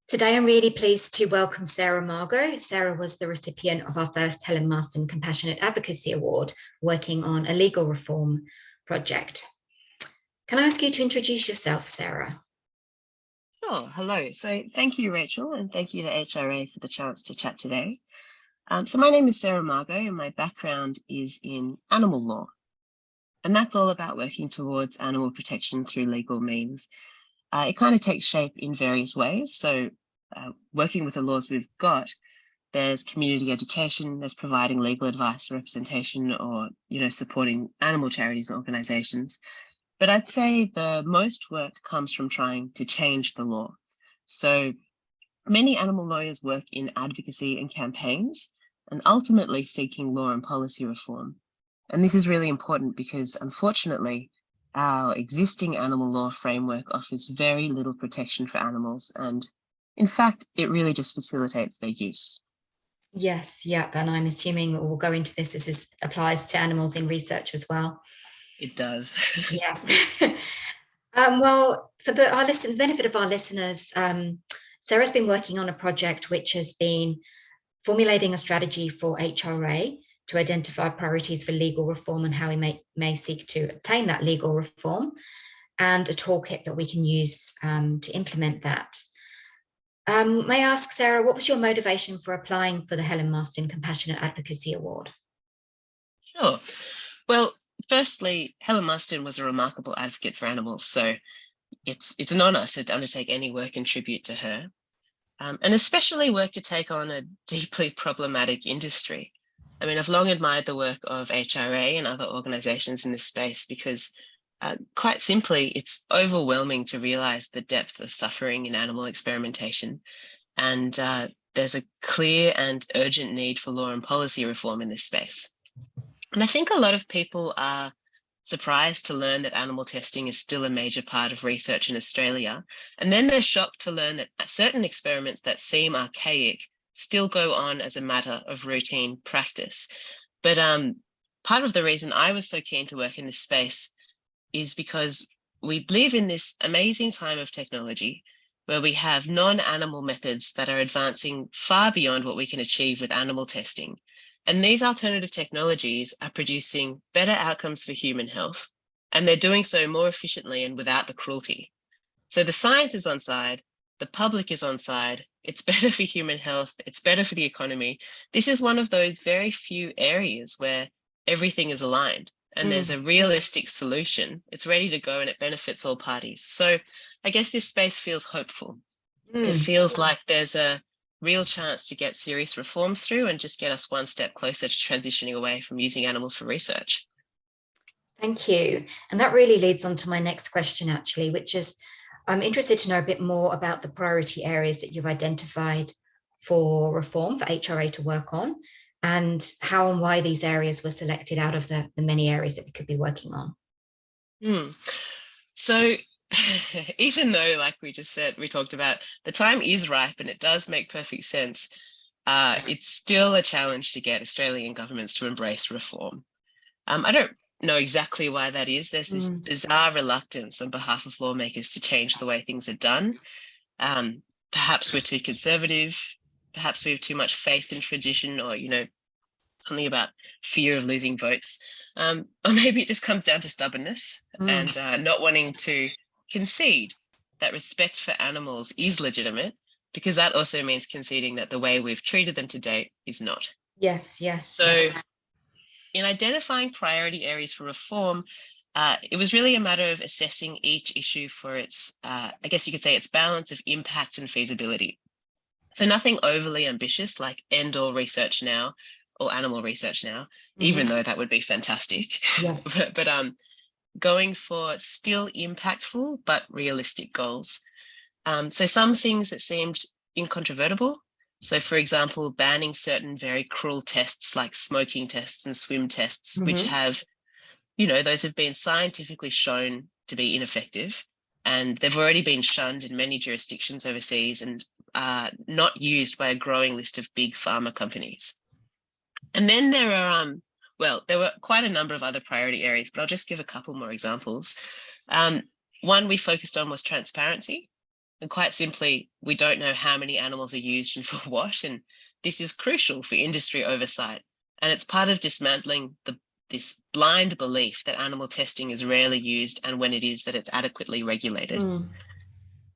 Today, I'm really pleased to welcome Sarah Margo. Sarah was the recipient of our first Helen Marston Compassionate Advocacy Award, working on a legal reform project. Can I ask you to introduce yourself, Sarah? Sure. Hello. So thank you, Rachel, and thank you to HRA for the chance to chat today. So my name is Sarah Margo, and my background is in animal law. And that's all about working towards animal protection through legal means. It kind of takes shape in various ways. So working with the laws we've got, there's community education, there's providing legal advice or representation, or supporting animal charities and organizations. But I'd say the most work comes from trying to change the law. So many animal lawyers work in advocacy and campaigns, and ultimately seeking law and policy reform. And this is really important because, unfortunately, our existing animal law framework offers very little protection for animals, and in fact, it really just facilitates their use. Yes, yeah, and I'm assuming we'll go into this. This applies to animals in research as well. It does. Yeah. Well, for the benefit of our listeners, Sarah's been working on a project which has been formulating a strategy for HRA to identify priorities for legal reform and how we may seek to obtain that legal reform, and a toolkit that we can use to implement that. May I ask, Sarah, what was your motivation for applying for the Helen Marston Compassionate Advocacy Award? Sure. Well, firstly, Helen Marston was a remarkable advocate for animals, so it's an honour to undertake any work and tribute to her. And especially work to take on a deeply problematic industry. I mean, I've long admired the work of HRA and other organisations in this space because, quite simply, it's overwhelming to realise the depth of suffering in animal experimentation. And there's a clear and urgent need for law and policy reform in this space. And I think a lot of people are surprised to learn that animal testing is still a major part of research in Australia. And then they're shocked to learn that certain experiments that seem archaic still go on as a matter of routine practice. But part of the reason I was so keen to work in this space is because we live in this amazing time of technology where we have non-animal methods that are advancing far beyond what we can achieve with animal testing. And these alternative technologies are producing better outcomes for human health, and they're doing so more efficiently and without the cruelty. So the science is on side, the public is on side, it's better for human health, it's better for the economy. This is one of those very few areas where everything is aligned and there's a realistic solution. It's ready to go and it benefits all parties. So I guess this space feels hopeful. It feels like there's a real chance to get serious reforms through and just get us one step closer to transitioning away from using animals for research. Thank you. And that really leads on to my next question, actually, which is, I'm interested to know a bit more about the priority areas that you've identified for reform for HRA to work on, and how and why these areas were selected out of the many areas that we could be working on. So even though, like we just said, we talked about, the time is ripe and it does make perfect sense, it's still a challenge to get Australian governments to embrace reform. I don't know exactly why that is. There's this bizarre reluctance on behalf of lawmakers to change the way things are done. Perhaps we're too conservative, perhaps we have too much faith in tradition, or, something about fear of losing votes. Or maybe it just comes down to stubbornness and not wanting to concede that respect for animals is legitimate, because that also means conceding that the way we've treated them to date is not. Yes. So in identifying priority areas for reform, it was really a matter of assessing each issue for its, I guess you could say, its balance of impact and feasibility. So nothing overly ambitious like end all research now or animal research now, even though that would be fantastic. Yeah. but going for still impactful but realistic goals. So some things that seemed incontrovertible. So, for example, banning certain very cruel tests like smoking tests and swim tests, which have, those have been scientifically shown to be ineffective, and they've already been shunned in many jurisdictions overseas and are not used by a growing list of big pharma companies. And then there were quite a number of other priority areas, but I'll just give a couple more examples. one we focused on was transparency. And quite simply, we don't know how many animals are used and for what, and this is crucial for industry oversight. And it's part of dismantling this blind belief that animal testing is rarely used, and when it is, that it's adequately regulated.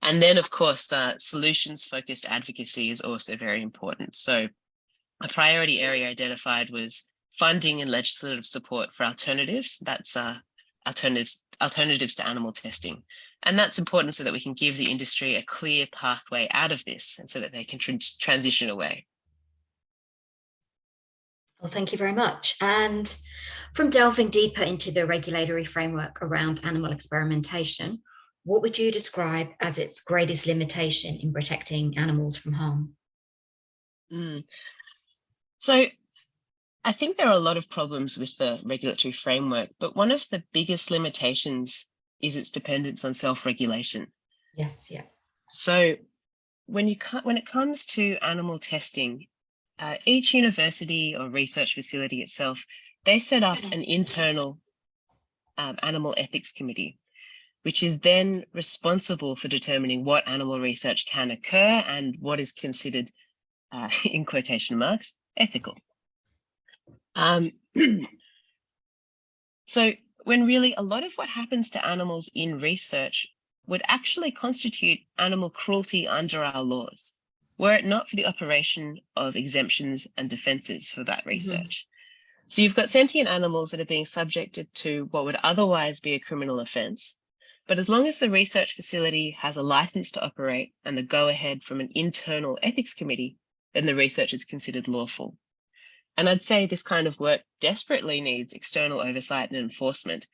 And then, of course, solutions-focused advocacy is also very important. So a priority area identified was funding and legislative support for alternatives. That's alternatives to animal testing. And that's important so that we can give the industry a clear pathway out of this and so that they can transition away. Well, thank you very much. And from delving deeper into the regulatory framework around animal experimentation, what would you describe as its greatest limitation in protecting animals from harm? So I think there are a lot of problems with the regulatory framework, but one of the biggest limitations is its dependence on self-regulation. Yes, yeah. So when it comes to animal testing, each university or research facility itself, they set up an internal animal ethics committee, which is then responsible for determining what animal research can occur and what is considered, in quotation marks, ethical. So when really a lot of what happens to animals in research would actually constitute animal cruelty under our laws, were it not for the operation of exemptions and defenses for that research. So you've got sentient animals that are being subjected to what would otherwise be a criminal offence, but as long as the research facility has a license to operate and the go-ahead from an internal ethics committee, then the research is considered lawful. And I'd say this kind of work desperately needs external oversight and enforcement.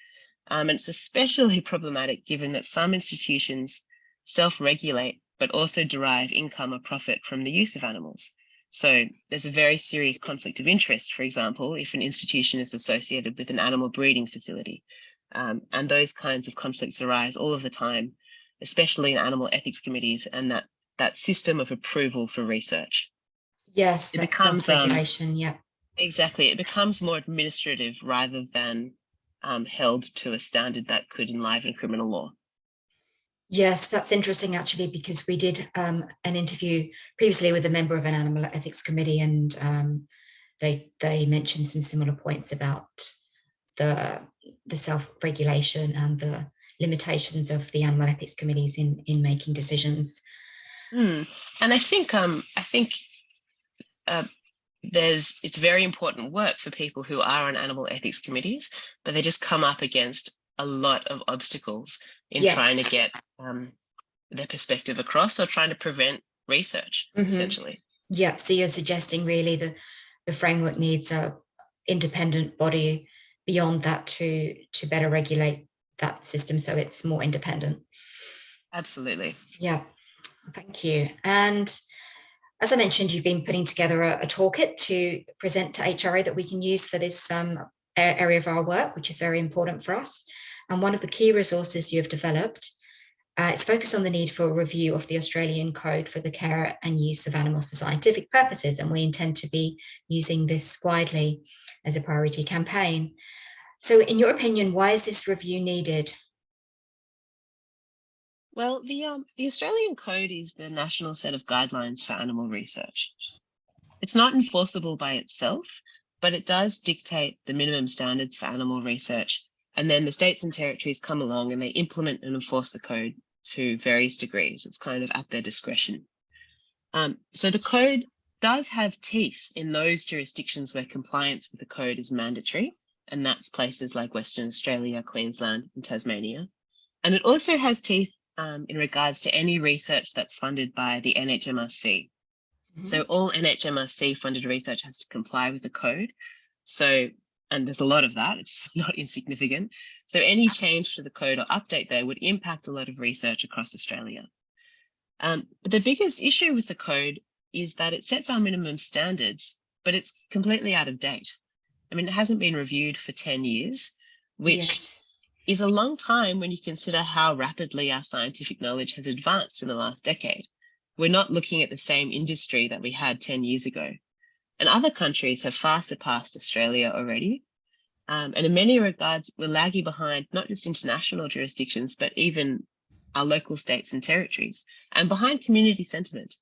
And it's especially problematic given that some institutions self-regulate, but also derive income or profit from the use of animals. So there's a very serious conflict of interest, for example, if an institution is associated with an animal breeding facility. And those kinds of conflicts arise all of the time, especially in animal ethics committees and that system of approval for research. Yes, that self-regulation, yeah. Exactly. It becomes more administrative rather than held to a standard that could enliven criminal law. Yes, that's interesting actually, because we did an interview previously with a member of an animal ethics committee, and they mentioned some similar points about the self-regulation and the limitations of the animal ethics committees in making decisions. And I think it's very important work for people who are on animal ethics committees, but they just come up against a lot of obstacles in trying to get their perspective across or trying to prevent research, essentially. Yeah, so you're suggesting really the framework needs a independent body beyond that to better regulate that system so it's more independent. Absolutely. Yeah, thank you. And as I mentioned, you've been putting together a toolkit to present to HRA that we can use for this area of our work, which is very important for us. And one of the key resources you have developed is focused on the need for a review of the Australian Code for the care and use of animals for scientific purposes. And we intend to be using this widely as a priority campaign. So in your opinion, why is this review needed? Well, the Australian Code is the national set of guidelines for animal research. It's not enforceable by itself, but it does dictate the minimum standards for animal research. And then the states and territories come along and they implement and enforce the code to various degrees. It's kind of at their discretion. So the code does have teeth in those jurisdictions where compliance with the code is mandatory, and that's places like Western Australia, Queensland, and Tasmania. And it also has teeth in regards to any research that's funded by the NHMRC. So all NHMRC funded research has to comply with the code. So, and there's a lot of that, it's not insignificant. So any change to the code or update there would impact a lot of research across Australia. But the biggest issue with the code is that it sets our minimum standards, but it's completely out of date. I mean, it hasn't been reviewed for 10 years, which is a long time when you consider how rapidly our scientific knowledge has advanced in the last decade. We're not looking at the same industry that we had 10 years ago. And other countries have far surpassed Australia already. And in many regards, we're lagging behind not just international jurisdictions, but even our local states and territories, and behind community sentiment.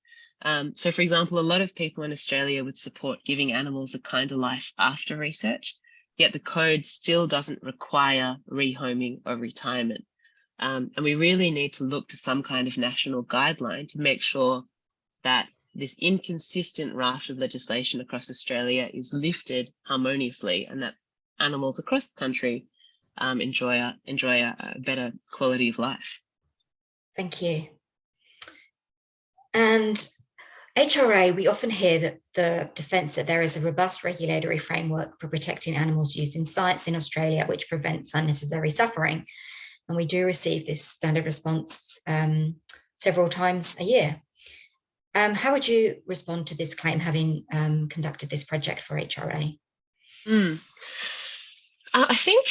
So, for example, a lot of people in Australia would support giving animals a kinder life after research, yet the code still doesn't require rehoming or retirement. And we really need to look to some kind of national guideline to make sure that this inconsistent raft of legislation across Australia is lifted harmoniously, and that animals across the country enjoy a better quality of life. Thank you. And HRA, we often hear that the defence that there is a robust regulatory framework for protecting animals used in science in Australia, which prevents unnecessary suffering. And we do receive this standard response several times a year. How would you respond to this claim, having conducted this project for HRA? I think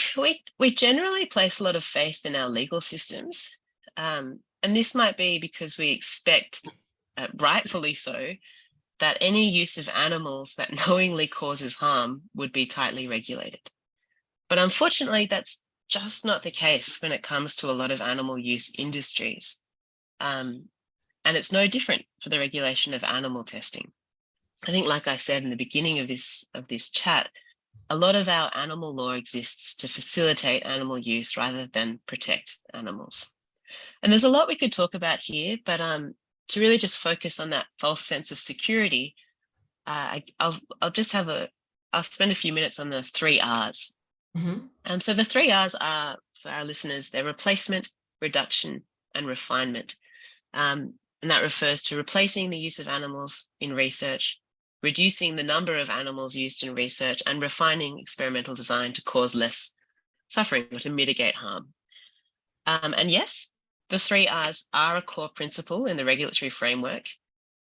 we generally place a lot of faith in our legal systems. And this might be because we expect, rightfully so, that any use of animals that knowingly causes harm would be tightly regulated. But unfortunately, that's just not the case when it comes to a lot of animal use industries. And it's no different for the regulation of animal testing. I think, like I said in the beginning of this chat, a lot of our animal law exists to facilitate animal use rather than protect animals. And there's a lot we could talk about here, but to really just focus on that false sense of security, I'll spend a few minutes on the 3 R's. Mm-hmm. So the 3 R's are, for our listeners, they're replacement, reduction, and refinement. And that refers to replacing the use of animals in research, reducing the number of animals used in research, and refining experimental design to cause less suffering or to mitigate harm. And yes, the 3 R's are a core principle in the regulatory framework,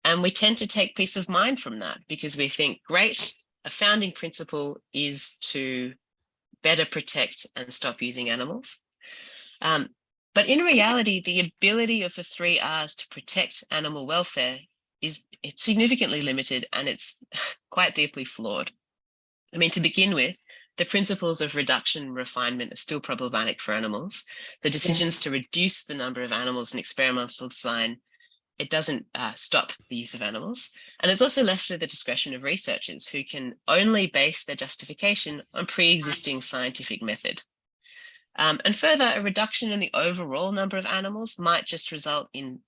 and we tend to take peace of mind from that because we think, great, a founding principle is to better protect and stop using animals. But in reality, the ability of the 3 R's to protect animal welfare it's significantly limited, and it's quite deeply flawed. I mean, to begin with, the principles of reduction and refinement are still problematic for animals. The decisions to reduce the number of animals in experimental design, it doesn't stop the use of animals. And it's also left to the discretion of researchers who can only base their justification on pre-existing scientific method. And further, a reduction in the overall number of animals might just result in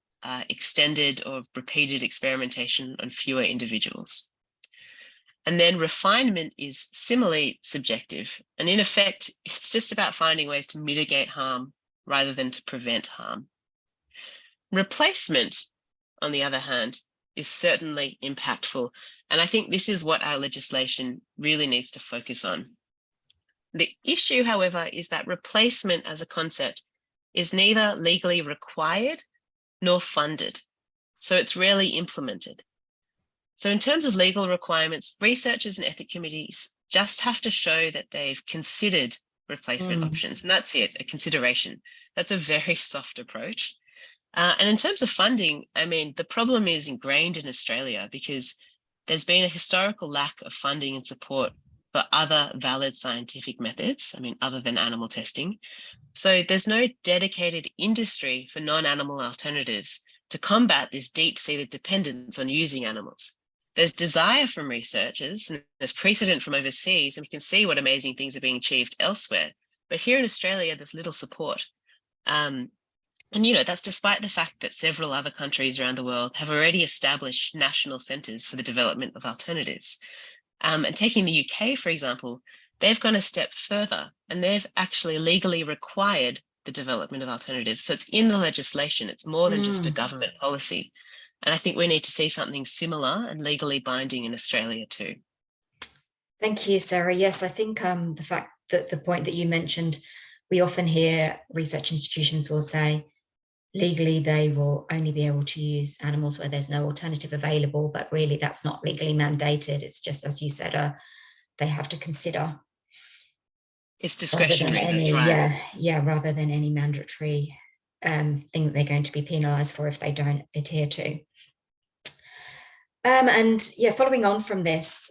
extended or repeated experimentation on fewer individuals. And then refinement is similarly subjective. And in effect, it's just about finding ways to mitigate harm rather than to prevent harm. Replacement, on the other hand, is certainly impactful. And I think this is what our legislation really needs to focus on. The issue, however, is that replacement as a concept is neither legally required nor funded, so it's rarely implemented. So in terms of legal requirements, researchers and ethics committees just have to show that they've considered replacement options, and that's it, a consideration. That's a very soft approach. And in terms of funding, I mean, the problem is ingrained in Australia because there's been a historical lack of funding and support for other valid scientific methods, I mean, other than animal testing. So there's no dedicated industry for non-animal alternatives to combat this deep-seated dependence on using animals. There's desire from researchers, and there's precedent from overseas, and we can see what amazing things are being achieved elsewhere. But here in Australia, there's little support. And, you know, that's despite the fact that several other countries around the world have already established national centres for the development of alternatives. And taking the UK, for example, they've gone a step further, and they've actually legally required the development of alternatives. So it's in the legislation. It's more than just a government policy. And I think we need to see something similar and legally binding in Australia too. Thank you, Sarah. Yes, I think the fact that the point that you mentioned, we often hear research institutions will say legally they will only be able to use animals where there's no alternative available, but really that's not legally mandated. It's just, as you said, they have to consider. It's discretionary, that's right. Yeah, rather than any mandatory thing that they're going to be penalised for if they don't adhere to. And yeah, following on from this,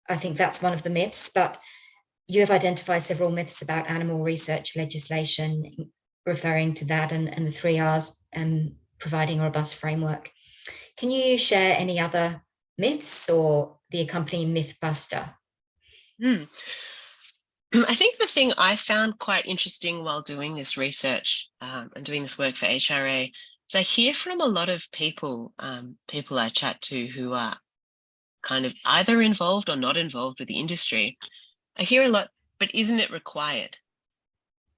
I think that's one of the myths, but you have identified several myths about animal research legislation, referring to that and the 3Rs, providing a robust framework. Can you share any other myths or the accompanying myth buster? I think the thing I found quite interesting while doing this research and doing this work for HRA is I hear from a lot of people, people I chat to who are kind of either involved or not involved with the industry. I hear a lot, but isn't it required?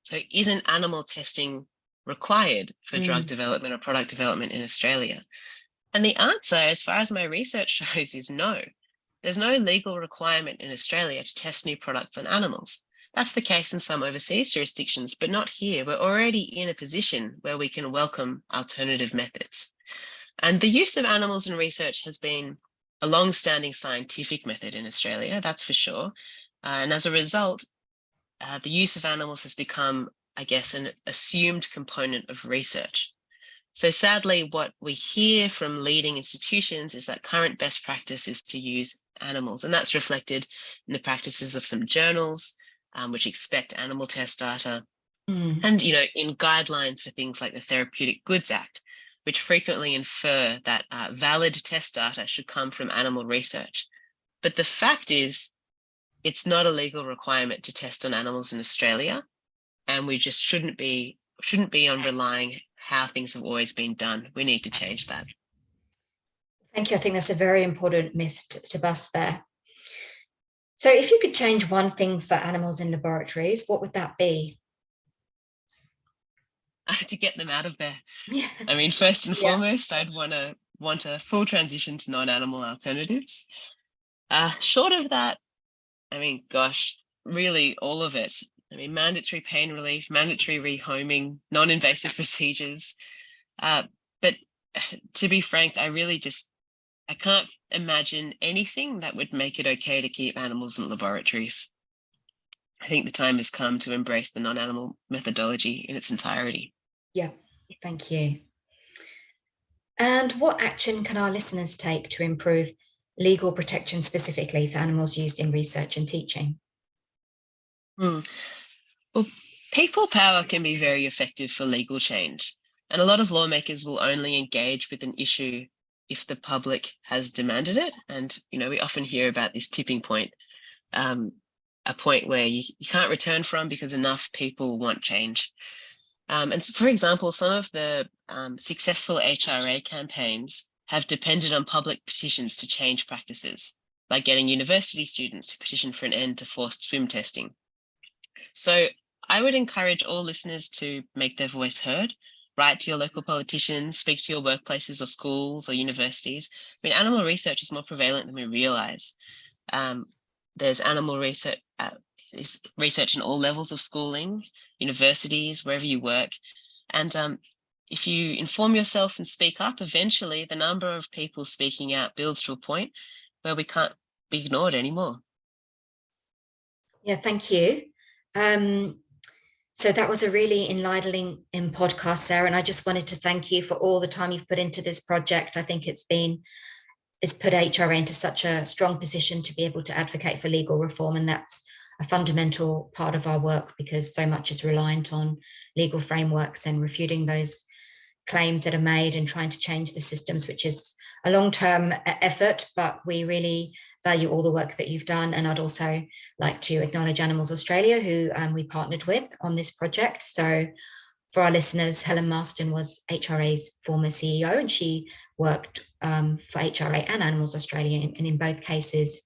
So isn't animal testing required for drug development or product development in Australia? And the answer, as far as my research shows, is no. There's no legal requirement in Australia to test new products on animals. That's the case in some overseas jurisdictions, but not here. We're already in a position where we can welcome alternative methods. And the use of animals in research has been a long-standing scientific method in Australia, that's for sure. And as a result, the use of animals has become, I guess, an assumed component of research. So sadly, what we hear from leading institutions is that current best practice is to use animals, and that's reflected in the practices of some journals, which expect animal test data, and in guidelines for things like the Therapeutic Goods Act, which frequently infer that valid test data should come from animal research. But the fact is, it's not a legal requirement to test on animals in Australia, and we just shouldn't be on relying how things have always been done. We need to change that. Thank you. I think that's a very important myth to bust there. So if you could change one thing for animals in laboratories, what would that be? To get them out of there. Yeah. I mean, first and foremost, I'd want a full transition to non-animal alternatives. Short of that, I mean, gosh, really all of it. I mean, mandatory pain relief, mandatory rehoming, non-invasive procedures. But to be frank, I can't imagine anything that would make it okay to keep animals in laboratories. I think the time has come to embrace the non-animal methodology in its entirety. Yeah, thank you. And what action can our listeners take to improve legal protection specifically for animals used in research and teaching? Well, people power can be very effective for legal change, and a lot of lawmakers will only engage with an issue if the public has demanded it. And, we often hear about this tipping point, a point where you can't return from because enough people want change. And so, for example, some of the successful HRA campaigns have depended on public petitions to change practices, like getting university students to petition for an end to forced swim testing. So I would encourage all listeners to make their voice heard, write to your local politicians, speak to your workplaces or schools or universities. I mean, animal research is more prevalent than we realize. There's animal research, research in all levels of schooling, universities, wherever you work. And if you inform yourself and speak up, eventually the number of people speaking out builds to a point where we can't be ignored anymore. Yeah, thank you. So that was a really enlightening podcast, Sarah, and I just wanted to thank you for all the time you've put into this project. I think it's put HRA into such a strong position to be able to advocate for legal reform, and that's a fundamental part of our work because so much is reliant on legal frameworks and refuting those claims that are made and trying to change the systems, which is a long-term effort, but we really value all the work that you've done. And I'd also like to acknowledge Animals Australia, who we partnered with on this project. So for our listeners, Helen Marston was HRA's former CEO, and she worked for HRA and Animals Australia, and in both cases,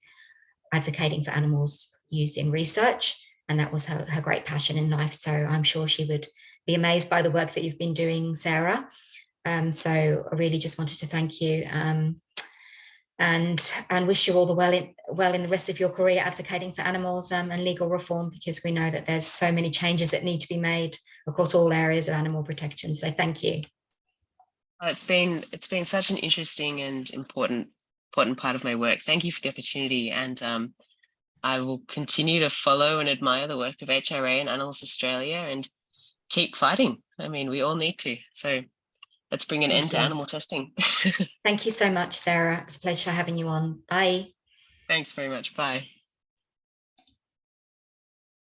advocating for animals used in research. And that was her great passion in life. So I'm sure she would be amazed by the work that you've been doing, Sarah. So I really just wanted to thank you and wish you all the well in the rest of your career advocating for animals and legal reform, because we know that there's so many changes that need to be made across all areas of animal protection. So thank you. It's been such an interesting and important part of my work. Thank you for the opportunity, and I will continue to follow and admire the work of HRA and Animals Australia and keep fighting. I mean, we all need to. So let's bring an end to animal testing. Thank you so much, Sarah. It's a pleasure having you on. Bye. Thanks very much. Bye.